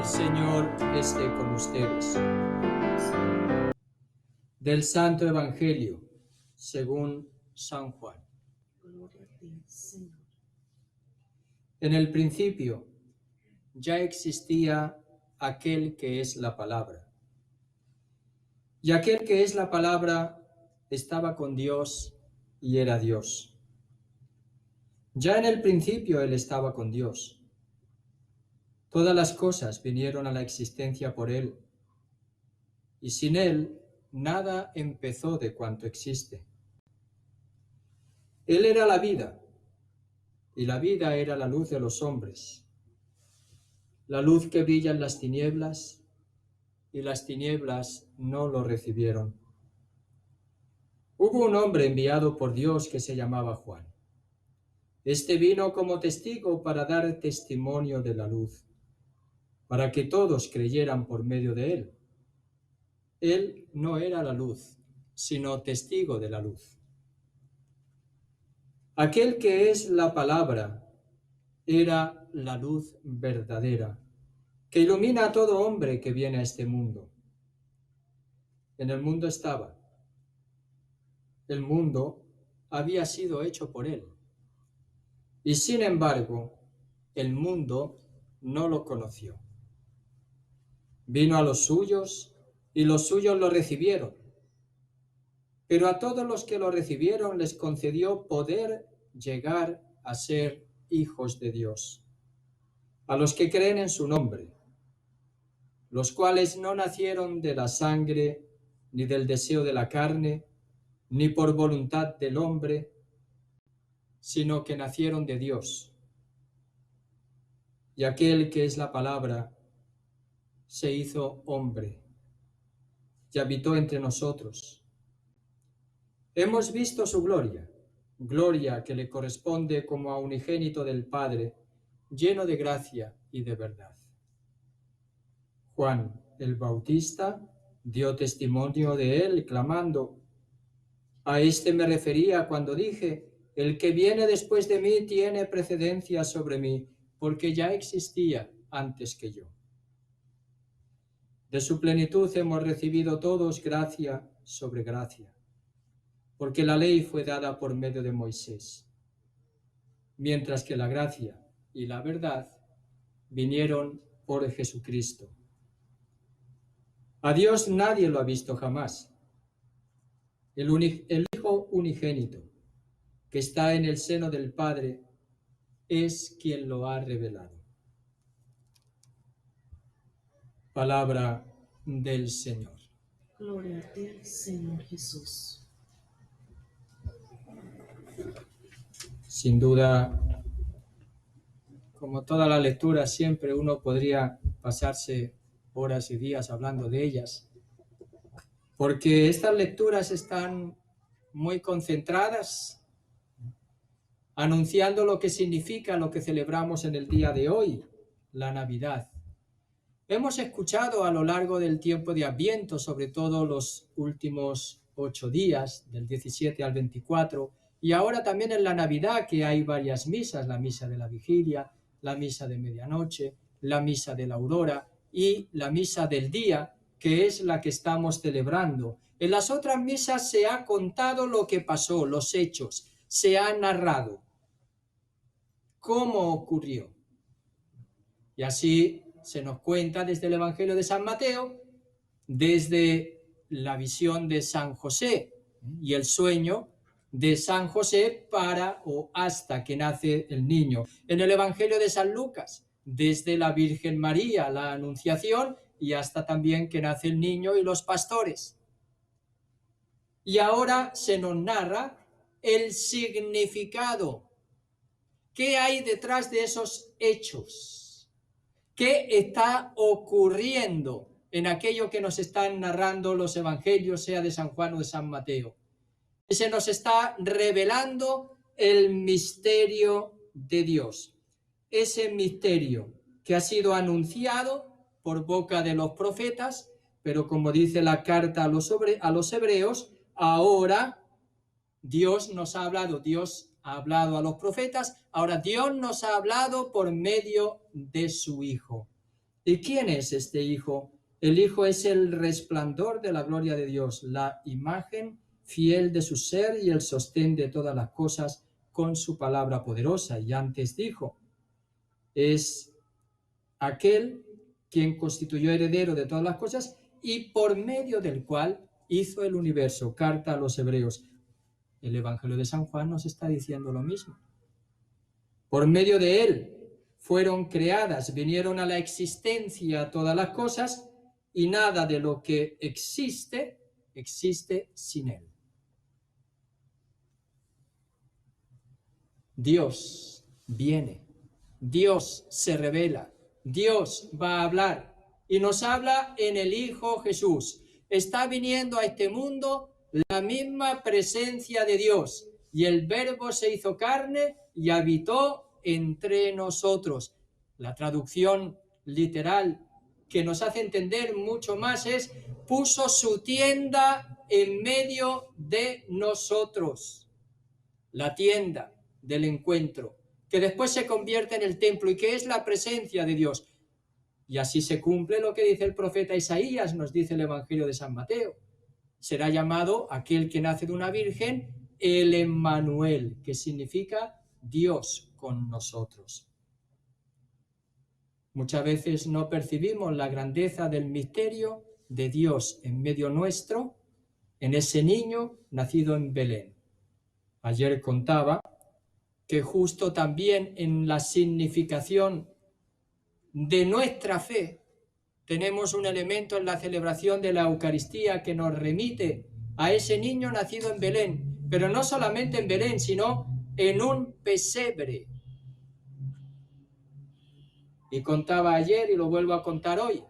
El Señor esté con ustedes. Del Santo Evangelio, según San Juan. Gloria a ti, Señor. En el principio ya existía aquel que es la palabra. Y aquel que es la palabra estaba con Dios y era Dios. Ya en el principio Él estaba con Dios. Todas las cosas vinieron a la existencia por Él, y sin Él nada empezó de cuanto existe. Él era la vida, y la vida era la luz de los hombres. La luz que brilla en las tinieblas, y las tinieblas no lo recibieron. Hubo un hombre enviado por Dios que se llamaba Juan. Este vino como testigo para dar testimonio de la luz, para que todos creyeran por medio de él. Él no era la luz, sino testigo de la luz. Aquel que es la palabra era la luz verdadera, que ilumina a todo hombre que viene a este mundo. En el mundo estaba. El mundo había sido hecho por él. Y sin embargo, el mundo no lo conoció. Vino a los suyos y los suyos lo recibieron. Pero a todos los que lo recibieron les concedió poder llegar a ser hijos de Dios, a los que creen en su nombre, los cuales no nacieron de la sangre, ni del deseo de la carne, ni por voluntad del hombre, sino que nacieron de Dios. Y aquel que es la palabra se hizo hombre y habitó entre nosotros. Hemos visto su gloria, gloria que le corresponde como a unigénito del Padre, lleno de gracia y de verdad. Juan el Bautista dio testimonio de él, clamando: a este me refería cuando dije, el que viene después de mí tiene precedencia sobre mí, porque ya existía antes que yo. De su plenitud hemos recibido todos gracia sobre gracia, porque la ley fue dada por medio de Moisés, mientras que la gracia y la verdad vinieron por Jesucristo. A Dios nadie lo ha visto jamás. El Hijo unigénito, que está en el seno del Padre, es quien lo ha revelado. Palabra del Señor. Gloria a ti, Señor Jesús. Sin duda, como toda la lectura, siempre uno podría pasarse horas y días hablando de ellas, porque estas lecturas están muy concentradas, anunciando lo que significa lo que celebramos en el día de hoy, la Navidad. Hemos escuchado a lo largo del tiempo de Adviento, sobre todo los últimos 8 días, del 17 al 24, y ahora también en la Navidad, que hay varias misas, la misa de la vigilia, la misa de medianoche, la misa de la aurora y la misa del día, que es la que estamos celebrando. En las otras misas se ha contado lo que pasó, los hechos, se ha narrado cómo ocurrió. Y así se nos cuenta desde el Evangelio de San Mateo, desde la visión de San José y el sueño de San José para o hasta que nace el niño. En el Evangelio de San Lucas, desde la Virgen María, la Anunciación, y hasta también que nace el niño y los pastores. Y ahora se nos narra el significado. ¿Qué hay detrás de esos hechos? ¿Qué está ocurriendo en aquello que nos están narrando los evangelios, sea de San Juan o de San Mateo? Se nos está revelando el misterio de Dios. Ese misterio que ha sido anunciado por boca de los profetas, pero como dice la carta a los hebreos, ahora Dios nos ha hablado, Dios ha hablado a los profetas, ahora Dios nos ha hablado por medio de su Hijo. ¿Y quién es este Hijo? El Hijo es el resplandor de la gloria de Dios, la imagen fiel de su ser y el sostén de todas las cosas con su palabra poderosa. Y antes dijo, es aquel quien constituyó heredero de todas las cosas y por medio del cual hizo el universo. Carta a los Hebreos. El Evangelio de San Juan nos está diciendo lo mismo. Por medio de él fueron creadas, vinieron a la existencia todas las cosas y nada de lo que existe sin él. Dios viene, Dios se revela, Dios va a hablar y nos habla en el Hijo Jesús. Está viniendo a este mundo la misma presencia de Dios y el Verbo se hizo carne y habitó entre nosotros. La traducción literal que nos hace entender mucho más es: puso su tienda en medio de nosotros. La tienda del encuentro, que después se convierte en el templo y que es la presencia de Dios. Y así se cumple lo que dice el profeta Isaías, nos dice el Evangelio de San Mateo. Será llamado aquel que nace de una virgen el Emmanuel, que significa Dios con nosotros. Muchas veces no percibimos la grandeza del misterio de Dios en medio nuestro, en ese niño nacido en Belén. Ayer contaba que justo también en la significación de nuestra fe tenemos un elemento en la celebración de la Eucaristía que nos remite a ese niño nacido en Belén, pero no solamente en Belén, sino en un pesebre. Y contaba ayer y lo vuelvo a contar hoy,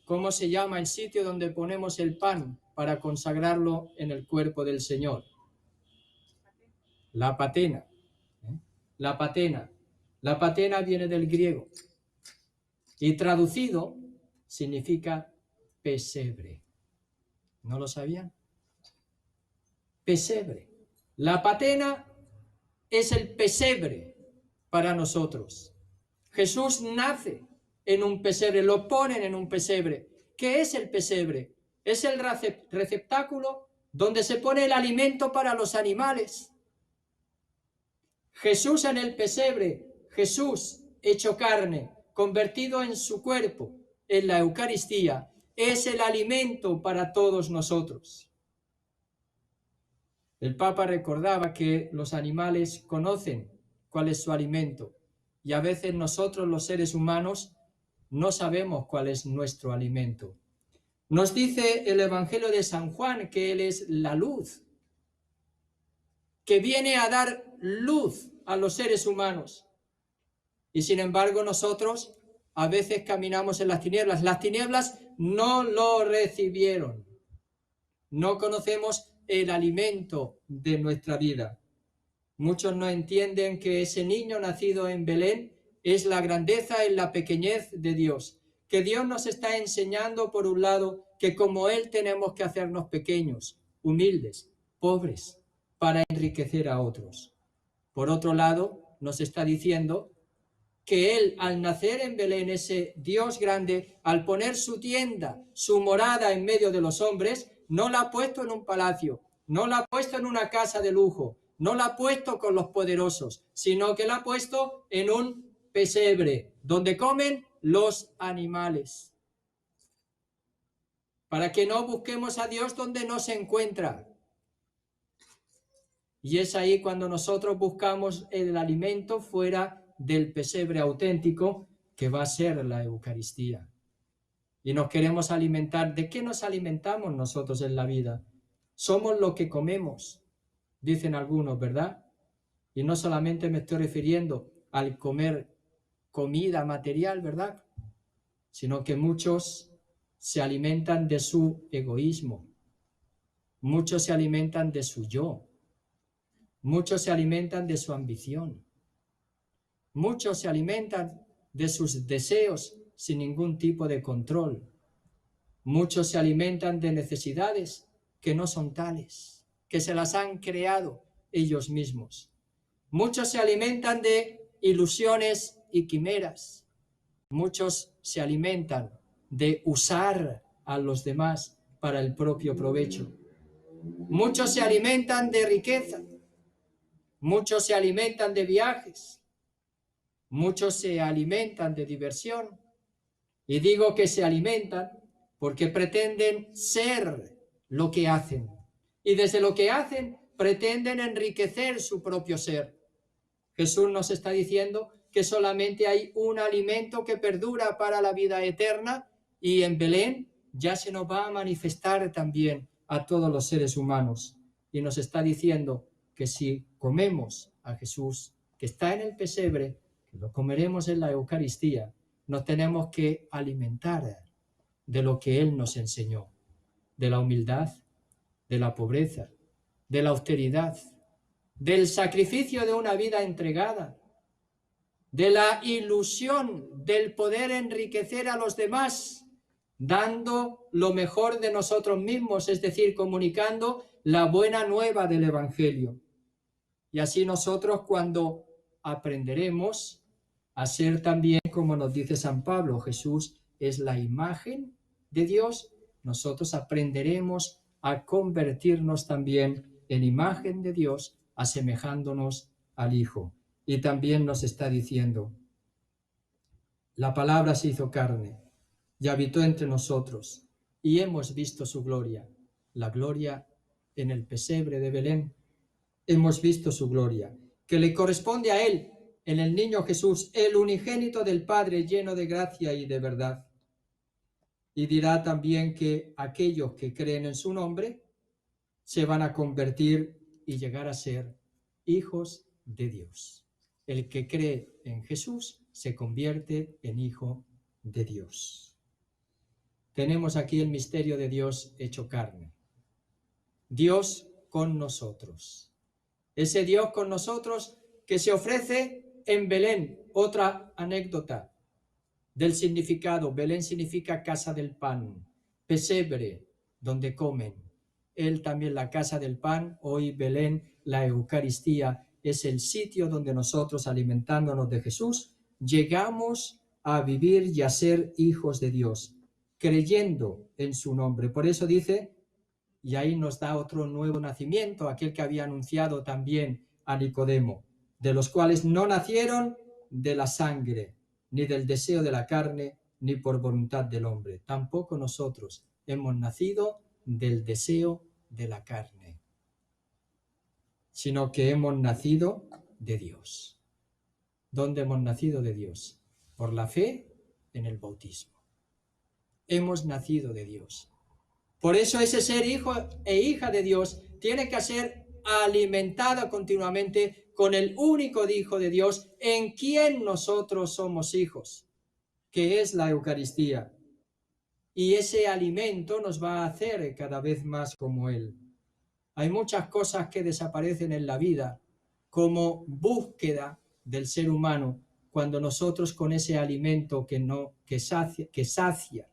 ¿cómo se llama el sitio donde ponemos el pan para consagrarlo en el cuerpo del Señor? La patena. La patena. La patena viene del griego y traducido significa pesebre. ¿No lo sabían? Pesebre. La patena es el pesebre para nosotros. Jesús nace en un pesebre, lo ponen en un pesebre. ¿Qué es el pesebre? Es el receptáculo donde se pone el alimento para los animales. Jesús en el pesebre, Jesús hecho carne, convertido en su cuerpo, en la Eucaristía, es el alimento para todos nosotros. El Papa recordaba que los animales conocen cuál es su alimento y a veces nosotros los seres humanos no sabemos cuál es nuestro alimento. Nos dice el Evangelio de San Juan que Él es la luz, que viene a dar luz a los seres humanos. Y sin embargo nosotros a veces caminamos en las tinieblas. Las tinieblas no lo recibieron. No conocemos el alimento de nuestra vida. Muchos no entienden que ese niño nacido en Belén es la grandeza en la pequeñez de Dios. Que Dios nos está enseñando, por un lado, que como Él tenemos que hacernos pequeños, humildes, pobres, para enriquecer a otros. Por otro lado, nos está diciendo que Él, al nacer en Belén, ese Dios grande, al poner su tienda, su morada en medio de los hombres, no la ha puesto en un palacio, no la ha puesto en una casa de lujo, no la ha puesto con los poderosos, sino que la ha puesto en un pesebre, donde comen los animales. Para que no busquemos a Dios donde no se encuentra. Y es ahí cuando nosotros buscamos el alimento fuera del pesebre auténtico que va a ser la Eucaristía. Y nos queremos alimentar. ¿De qué nos alimentamos nosotros en la vida? Somos lo que comemos, dicen algunos, ¿verdad? Y no solamente me estoy refiriendo al comer comida material, ¿verdad? Sino que muchos se alimentan de su egoísmo. Muchos se alimentan de su yo. Muchos se alimentan de su ambición. Muchos se alimentan de sus deseos sin ningún tipo de control. Muchos se alimentan de necesidades que no son tales, que se las han creado ellos mismos. Muchos se alimentan de ilusiones y quimeras. Muchos se alimentan de usar a los demás para el propio provecho. Muchos se alimentan de riqueza. Muchos se alimentan de viajes. Muchos se alimentan de diversión. Y digo que se alimentan porque pretenden ser lo que hacen. Y desde lo que hacen pretenden enriquecer su propio ser. Jesús nos está diciendo que solamente hay un alimento que perdura para la vida eterna, y en Belén ya se nos va a manifestar también a todos los seres humanos. Y nos está diciendo que si comemos a Jesús, que está en el pesebre, que lo comeremos en la Eucaristía, nos tenemos que alimentar de lo que Él nos enseñó, de la humildad, de la pobreza, de la austeridad, del sacrificio de una vida entregada, de la ilusión del poder enriquecer a los demás, dando lo mejor de nosotros mismos, es decir, comunicando la buena nueva del Evangelio. Y así nosotros, cuando aprenderemos a ser también, como nos dice San Pablo, Jesús es la imagen de Dios, nosotros aprenderemos a convertirnos también en imagen de Dios, asemejándonos al Hijo. Y también nos está diciendo, la palabra se hizo carne y habitó entre nosotros, y hemos visto su gloria, la gloria en el pesebre de Belén. Hemos visto su gloria, que le corresponde a Él, en el niño Jesús, el unigénito del Padre, lleno de gracia y de verdad. Y dirá también que aquellos que creen en su nombre se van a convertir y llegar a ser hijos de Dios. El que cree en Jesús se convierte en hijo de Dios. Tenemos aquí el misterio de Dios hecho carne. Dios con nosotros. Ese Dios con nosotros que se ofrece en Belén. Otra anécdota del significado. Belén significa casa del pan, pesebre, donde comen. Él también la casa del pan. Hoy Belén, la Eucaristía, es el sitio donde nosotros, alimentándonos de Jesús, llegamos a vivir y a ser hijos de Dios, creyendo en su nombre. Por eso dice, y ahí nos da otro nuevo nacimiento, aquel que había anunciado también a Nicodemo, de los cuales no nacieron de la sangre, ni del deseo de la carne, ni por voluntad del hombre. Tampoco nosotros hemos nacido del deseo de la carne, sino que hemos nacido de Dios. ¿Dónde hemos nacido de Dios? Por la fe en el bautismo. Hemos nacido de Dios. Por eso ese ser hijo e hija de Dios tiene que ser alimentado continuamente con el único Hijo de Dios en quien nosotros somos hijos, que es la Eucaristía. Y ese alimento nos va a hacer cada vez más como Él. Hay muchas cosas que desaparecen en la vida como búsqueda del ser humano cuando nosotros con ese alimento que sacia,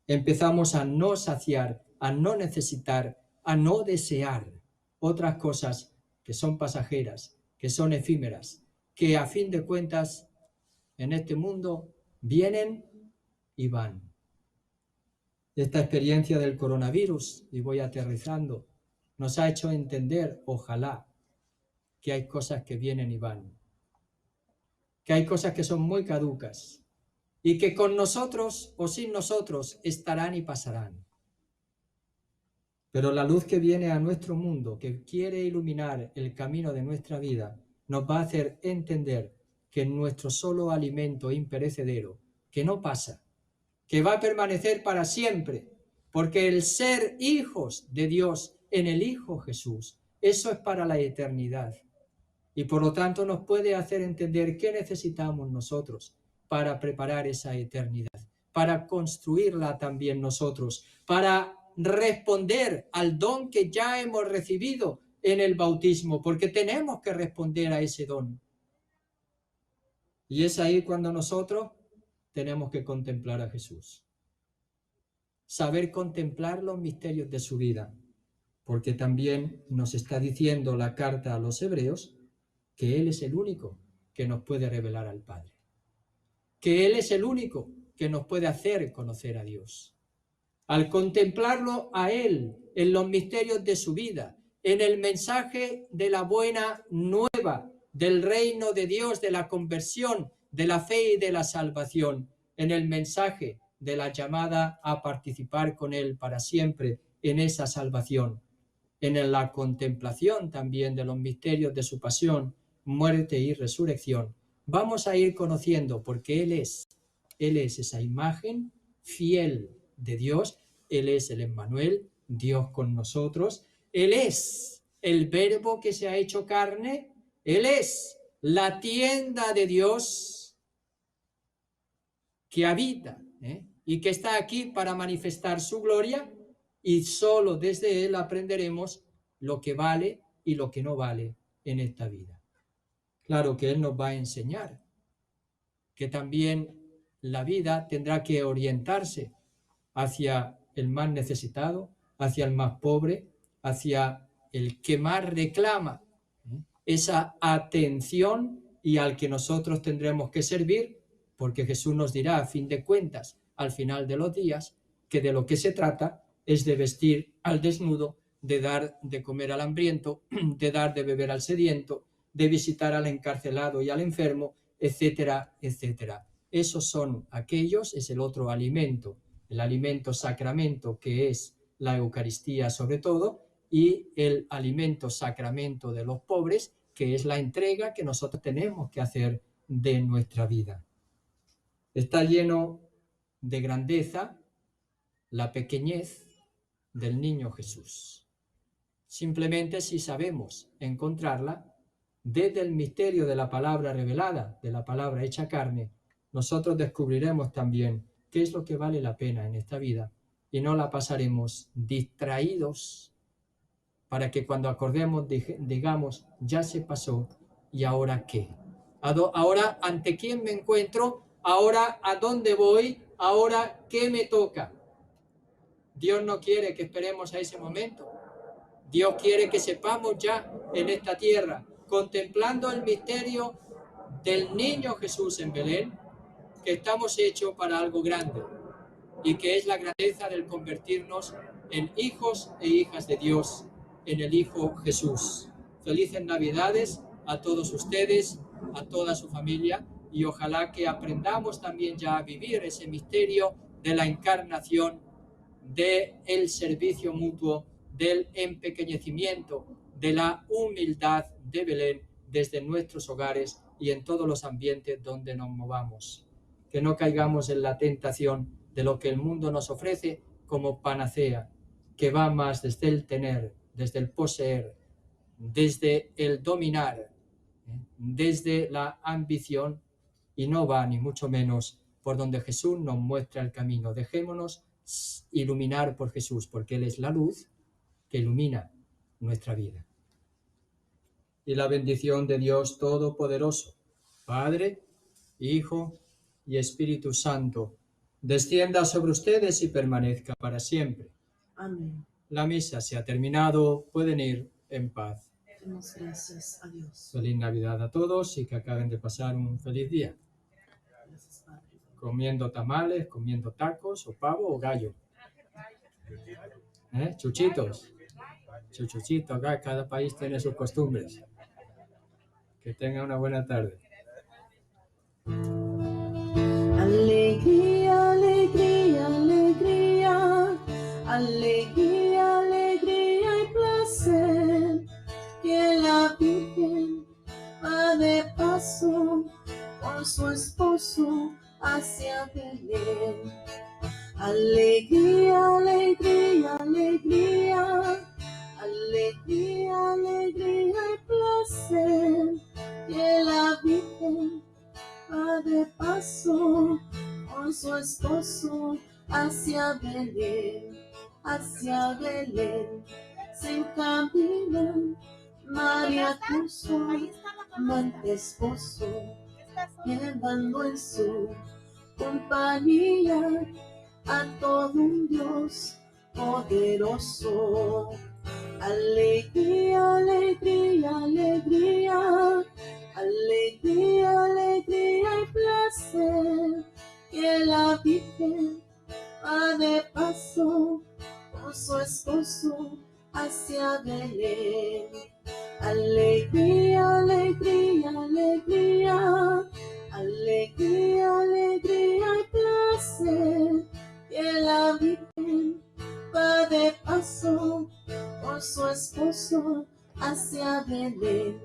empezamos a no saciar, a no necesitar, a no desear otras cosas que son pasajeras, que son efímeras, que a fin de cuentas en este mundo vienen y van. Esta experiencia del coronavirus, y voy aterrizando, nos ha hecho entender, ojalá, que hay cosas que vienen y van, que hay cosas que son muy caducas y que con nosotros o sin nosotros estarán y pasarán. Pero la luz que viene a nuestro mundo, que quiere iluminar el camino de nuestra vida, nos va a hacer entender que nuestro solo alimento imperecedero, que no pasa, que va a permanecer para siempre, porque el ser hijos de Dios en el Hijo Jesús, eso es para la eternidad. Y por lo tanto nos puede hacer entender qué necesitamos nosotros para preparar esa eternidad, para construirla también nosotros, para responder al don que ya hemos recibido en el bautismo, porque tenemos que responder a ese don. Y es ahí cuando nosotros tenemos que contemplar a Jesús, saber contemplar los misterios de su vida, porque también nos está diciendo la carta a los hebreos que Él es el único que nos puede revelar al Padre. que Él es el único que nos puede hacer conocer a Dios. Al contemplarlo a Él en los misterios de su vida, en el mensaje de la buena nueva, del reino de Dios, de la conversión, de la fe y de la salvación, en el mensaje de la llamada a participar con Él para siempre en esa salvación, en la contemplación también de los misterios de su pasión, muerte y resurrección, vamos a ir conociendo, porque Él es esa imagen fiel de Dios, Él es el Emmanuel, Dios con nosotros, Él es el Verbo que se ha hecho carne, Él es la tienda de Dios que habita y que está aquí para manifestar su gloria, y solo desde Él aprenderemos lo que vale y lo que no vale en esta vida. Claro que Él nos va a enseñar que también la vida tendrá que orientarse hacia el más necesitado, hacia el más pobre, hacia el que más reclama esa atención y al que nosotros tendremos que servir, porque Jesús nos dirá a fin de cuentas, al final de los días, que de lo que se trata es de vestir al desnudo, de dar de comer al hambriento, de dar de beber al sediento, de visitar al encarcelado y al enfermo, etcétera, etcétera. Esos son aquellos, es el otro alimento, el alimento sacramento que es la Eucaristía sobre todo, y el alimento sacramento de los pobres, que es la entrega que nosotros tenemos que hacer de nuestra vida. Está lleno de grandeza la pequeñez del niño Jesús. Simplemente si sabemos encontrarla desde el misterio de la palabra revelada, de la palabra hecha carne, nosotros descubriremos también qué es lo que vale la pena en esta vida y no la pasaremos distraídos para que cuando acordemos digamos, ya se pasó, ¿y ahora qué? Ahora, ¿ante quién me encuentro? Ahora, ¿a dónde voy? Ahora, ¿qué me toca? Dios no quiere que esperemos a ese momento. Dios quiere que sepamos ya en esta tierra, contemplando el misterio del niño Jesús en Belén, que estamos hechos para algo grande y que es la grandeza del convertirnos en hijos e hijas de Dios, en el Hijo Jesús. Felices Navidades a todos ustedes, a toda su familia, y ojalá que aprendamos también ya a vivir ese misterio de la encarnación, del servicio mutuo, del empequeñecimiento, de la humildad de Belén desde nuestros hogares y en todos los ambientes donde nos movamos. Que no caigamos en la tentación de lo que el mundo nos ofrece como panacea, que va más desde el tener, desde el poseer, desde el dominar, desde la ambición, y no va ni mucho menos por donde Jesús nos muestra el camino. Dejémonos iluminar por Jesús, porque Él es la luz que ilumina nuestra vida. Y la bendición de Dios Todopoderoso, Padre, Hijo y Espíritu Santo, descienda sobre ustedes y permanezca para siempre. Amén. La misa se ha terminado, pueden ir en paz. Demos gracias a Dios. Feliz Navidad a todos y que acaben de pasar un feliz día. Gracias, Padre. Comiendo tamales, comiendo tacos o pavo o gallo. Chuchitos. Chuchuchitos, cada país tiene sus costumbres. Que tengan una buena tarde. Alegría, alegría, alegría, alegría, alegría y placer, que la Virgen va de paso con su esposo hacia Belén. Alegría, alegría, alegría, alegría, alegría y placer, que la Virgen va de paso con su esposo hacia Belén, hacia Belén. Se encaminan María con su amante esposo, llevando en su compañía a todo un Dios poderoso. Alegría, alegría, alegría, alegría, alegría y placer, va de paso con su esposo hacia Belén. Alegría, alegría, alegría, alegría, alegría y placer, que la Virgen va de paso con su esposo hacia Belén.